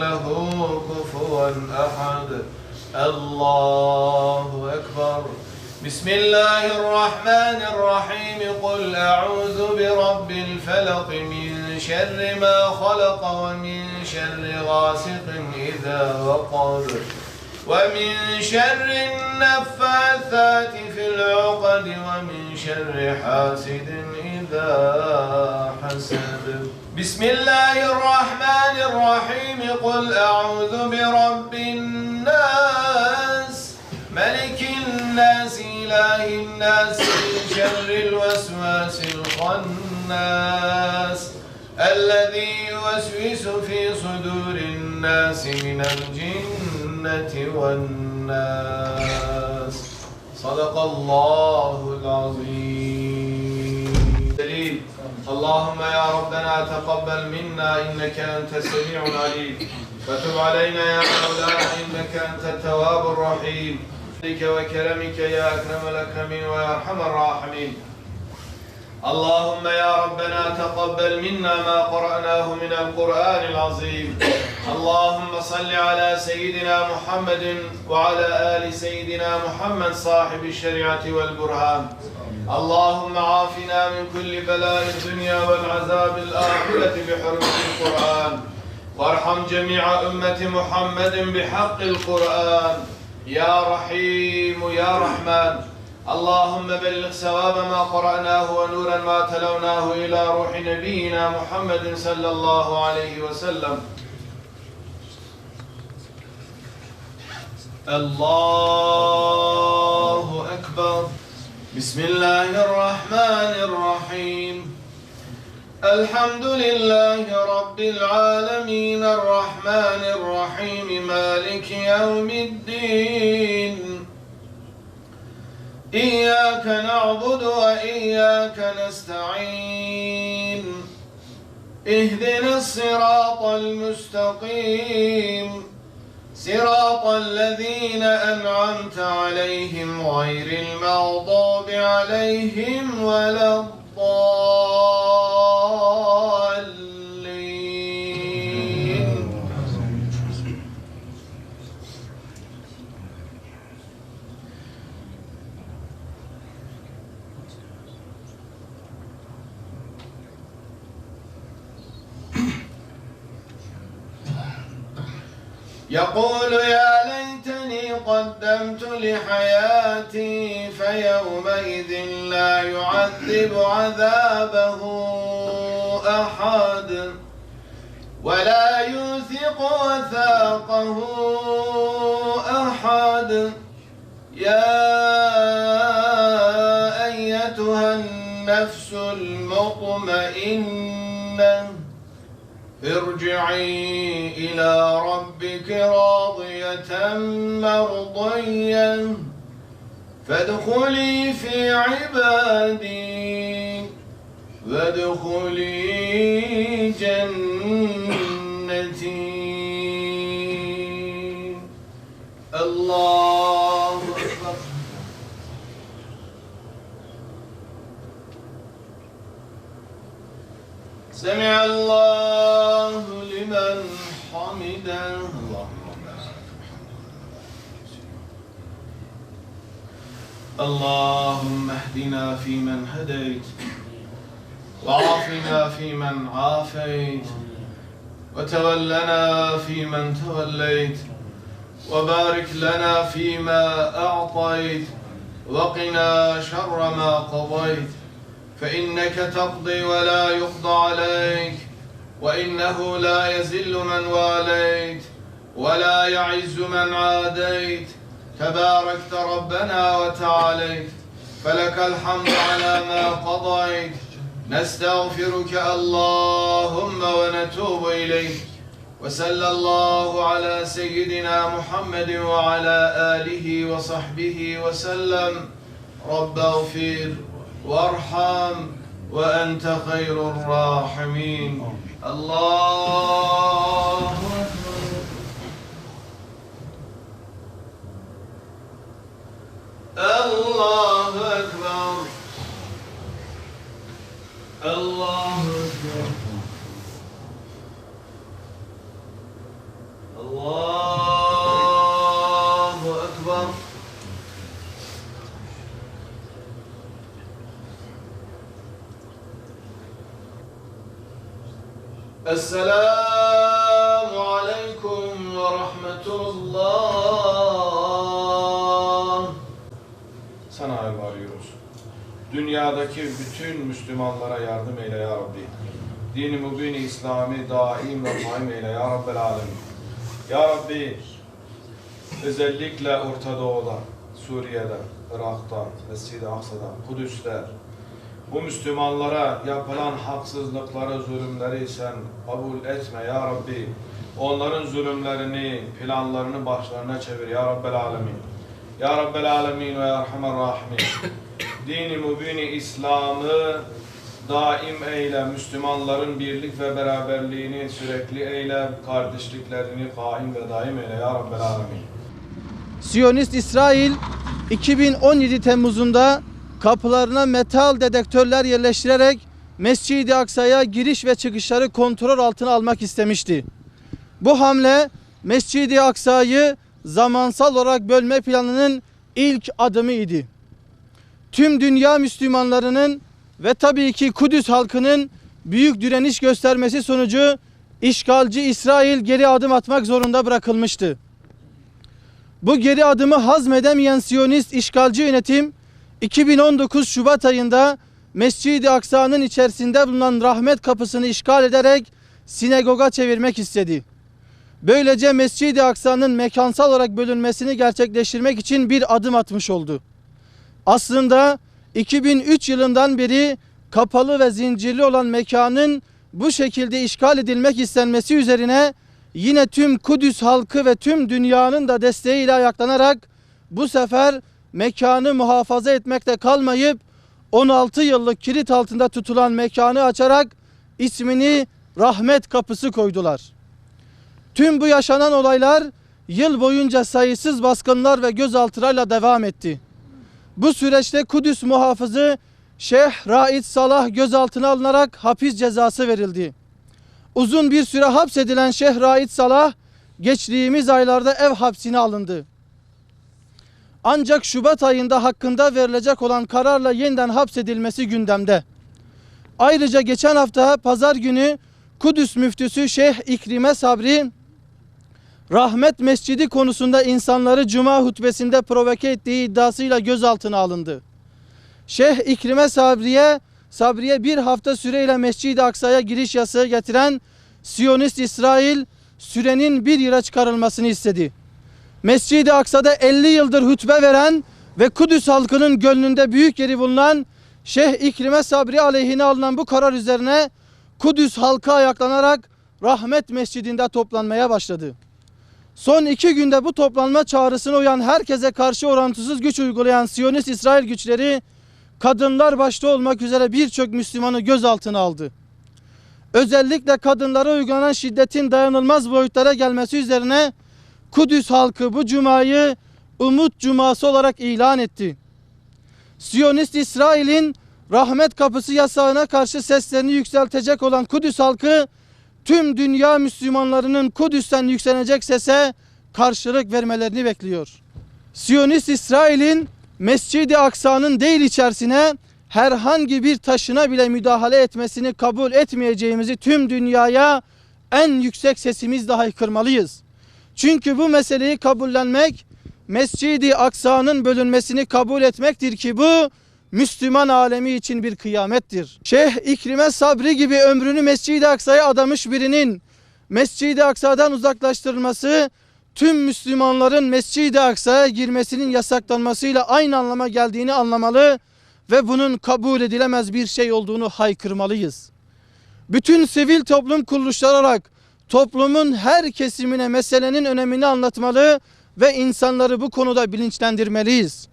له كفوا أحد. الله أكبر. بسم الله الرحمن الرحيم. قل أعوذ برب الفلق من شر ما خلق ومن شر غاسق إذا وقب ومن شر النفاثات في العقد ومن شر حاسد إذا حسد. بسم الله الرحمن الرحيم. قل أعوذ برب الناس ملك الناس إله الناس من شر الوسواس الخناس الذي يوسوس في صدور الناس من الجنة والناس. صدق الله العظيم. دليل. اللهم يا ربنا تقبل منا إنك أنت السميع العليم وتب علينا يا مولانا إنك أنت التواب الرحيم وكرمك يا أكرم الأكرمين ويا أرحم الراحمين. اللهم يا ربنا تقبل منا ما قرأناه من القرآن العظيم. اللهم صل على سيدنا محمد وعلى آل سيدنا محمد صاحب الشريعة والبرهان. اللهم عافنا من كل بلاء الدنيا والعذاب الآخرة بحرمة القرآن وارحم جميع أمة محمد بحق القرآن يا رحيم يا رحمن. اللهم بلغ ثواب ما قرأناه ونورا ما تلوناه إلى روح نبينا محمد صلى الله عليه وسلم. الله أكبر. بسم الله الرحمن الرحيم. الحمد لله رب العالمين الرحمن الرحيم مالك يوم الدين. إياك نعبد وإياك نستعين. اهدنا الصراط المستقيم صراط الذين أنعمت عليهم غير المغضوب عليهم ولا الضالين. يقول يا ليتني قدمت لحياتي فيومئذ لا يعذب عذابه أحد ولا يوثق وثاقه أحد. يا أيتها النفس المطمئنة ارجعي إلى ربك راضية مرضية فادخلي في عبادي وادخلي جنتي. الله أكبر. سمع الله لمن حمده. اللهم اهدنا فيمن هديت وعافنا فيمن عافيت وتولنا فيمن توليت وبارك لنا فيما أعطيت وقنا شر ما قضيت فإنك تقضي ولا يقضى عليك وإنه لا يذل من واليت ولا يعز من عاديت. تباركت ربنا وتعاليت فلك الحمد على ما قضيت. نستغفرك اللهم ونتوب إليك. وصلى الله على سيدنا محمد وعلى آله وصحبه وسلم. رب اغفر وارحم وأنت خير الراحمين. الله الله أكبر. الله أكبر. Esselamu aleyküm ve rahmetullah. Sana yalvarıyoruz. Dünyadaki bütün Müslümanlara yardım eyle ya Rabbi. Din-i mübin-i İslami daim ve kaim eyle ya Rabbel alemin. Ya Rabbi, özellikle Orta Doğu'da, Suriye'de, Irak'ta, Mescid-i Aksa'da, Kudüs'te bu Müslümanlara yapılan haksızlıkları, zulümleri sen kabul etme ya Rabbi. Onların zulümlerini, planlarını başlarına çevir ya Rabbel alemin. Ya Rabbel alemin ve ya Erhamer rahimin. Din-i mübin-i İslam'ı daim eyle, Müslümanların birlik ve beraberliğini sürekli eyle, kardeşliklerini kaim ve daim eyle ya Rabbel alemin. Siyonist İsrail 2017 Temmuz'unda kapılarına metal dedektörler yerleştirerek Mescid-i Aksa'ya giriş ve çıkışları kontrol altına almak istemişti. Bu hamle Mescid-i Aksa'yı zamansal olarak bölme planının ilk adımı idi. Tüm dünya Müslümanlarının ve tabii ki Kudüs halkının büyük direniş göstermesi sonucu işgalci İsrail geri adım atmak zorunda bırakılmıştı. Bu geri adımı hazmedemeyen Siyonist işgalci yönetim 2019 Şubat ayında Mescid-i Aksa'nın içerisinde bulunan rahmet kapısını işgal ederek sinagoga çevirmek istedi. Böylece Mescid-i Aksa'nın mekansal olarak bölünmesini gerçekleştirmek için bir adım atmış oldu. Aslında 2003 yılından beri kapalı ve zincirli olan mekanın bu şekilde işgal edilmek istenmesi üzerine yine tüm Kudüs halkı ve tüm dünyanın da desteğiyle ayaklanarak bu sefer mekanı muhafaza etmekte kalmayıp 16 yıllık kilit altında tutulan mekanı açarak ismini Rahmet Kapısı koydular. Tüm bu yaşanan olaylar yıl boyunca sayısız baskınlar ve gözaltılarla devam etti. Bu süreçte Kudüs muhafızı Şeyh Raid Salah gözaltına alınarak hapis cezası verildi. Uzun bir süre hapsedilen Şeyh Raid Salah geçtiğimiz aylarda ev hapsine alındı. Ancak Şubat ayında hakkında verilecek olan kararla yeniden hapsedilmesi gündemde. Ayrıca geçen hafta pazar günü Kudüs müftüsü Şeyh İkrime Sabri Rahmet Mescidi konusunda insanları Cuma hutbesinde provoke ettiği iddiasıyla gözaltına alındı. Şeyh İkrime Sabri'ye bir hafta süreyle Mescid-i Aksa'ya giriş yasağı getiren Siyonist İsrail sürenin bir yıla çıkarılmasını istedi. Mescid-i Aksa'da 50 yıldır hutbe veren ve Kudüs halkının gönlünde büyük yeri bulunan Şeyh İkrime Sabri aleyhine alınan bu karar üzerine Kudüs halkı ayaklanarak Rahmet Mescidi'nde toplanmaya başladı. Son 2 günde bu toplanma çağrısına uyan herkese karşı orantısız güç uygulayan Siyonist İsrail güçleri kadınlar başta olmak üzere birçok Müslümanı gözaltına aldı. Özellikle kadınlara uygulanan şiddetin dayanılmaz boyutlara gelmesi üzerine Kudüs halkı bu cumayı Umut Cuması olarak ilan etti. Siyonist İsrail'in Rahmet Kapısı yasağına karşı seslerini yükseltecek olan Kudüs halkı tüm dünya Müslümanlarının Kudüs'ten yükselecek sese karşılık vermelerini bekliyor. Siyonist İsrail'in Mescid-i Aksa'nın değil içerisine herhangi bir taşına bile müdahale etmesini kabul etmeyeceğimizi tüm dünyaya en yüksek sesimizle haykırmalıyız. Çünkü bu meseleyi kabullenmek Mescid-i Aksa'nın bölünmesini kabul etmektir ki bu Müslüman alemi için bir kıyamettir. Şeyh İkrime Sabri gibi ömrünü Mescid-i Aksa'ya adamış birinin Mescid-i Aksa'dan uzaklaştırılması tüm Müslümanların Mescid-i Aksa'ya girmesinin yasaklanmasıyla aynı anlama geldiğini anlamalı ve bunun kabul edilemez bir şey olduğunu haykırmalıyız. Bütün sivil toplum kuruluşları olarak toplumun her kesimine meselenin önemini anlatmalı ve insanları bu konuda bilinçlendirmeliyiz.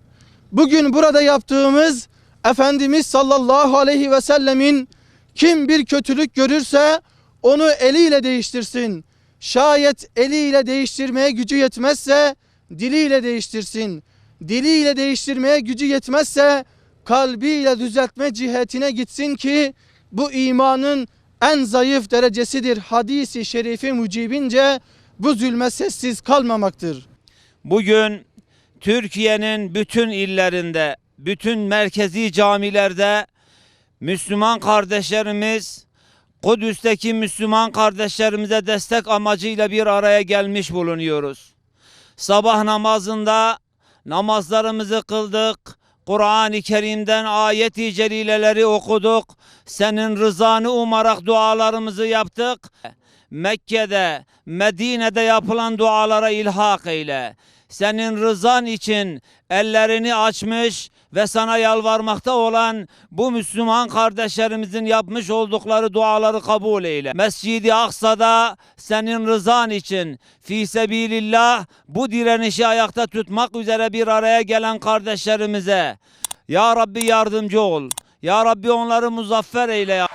Bugün burada yaptığımız Efendimiz sallallahu aleyhi ve sellemin kim bir kötülük görürse onu eliyle değiştirsin. Şayet eliyle değiştirmeye gücü yetmezse diliyle değiştirsin. Diliyle değiştirmeye gücü yetmezse kalbiyle düzeltme cihetine gitsin ki bu imanın en zayıf derecesidir. Hadisi şerifi mucibince bu zulme sessiz kalmamaktır. Bugün Türkiye'nin bütün illerinde, bütün merkezi camilerde Müslüman kardeşlerimiz, Kudüs'teki Müslüman kardeşlerimize destek amacıyla bir araya gelmiş bulunuyoruz. Sabah namazında namazlarımızı kıldık. Kur'an-ı Kerim'den ayet-i celileleri okuduk. Senin rızanı umarak dualarımızı yaptık. Mekke'de, Medine'de yapılan dualara ilhak eyle. Senin rızan için ellerini açmış ve sana yalvarmakta olan bu Müslüman kardeşlerimizin yapmış oldukları duaları kabul eyle. Mescid-i Aksa'da senin rızan için fi sebilillah bu direnişi ayakta tutmak üzere bir araya gelen kardeşlerimize Ya Rabbi yardımcı ol. Ya Rabbi onları muzaffer eyle.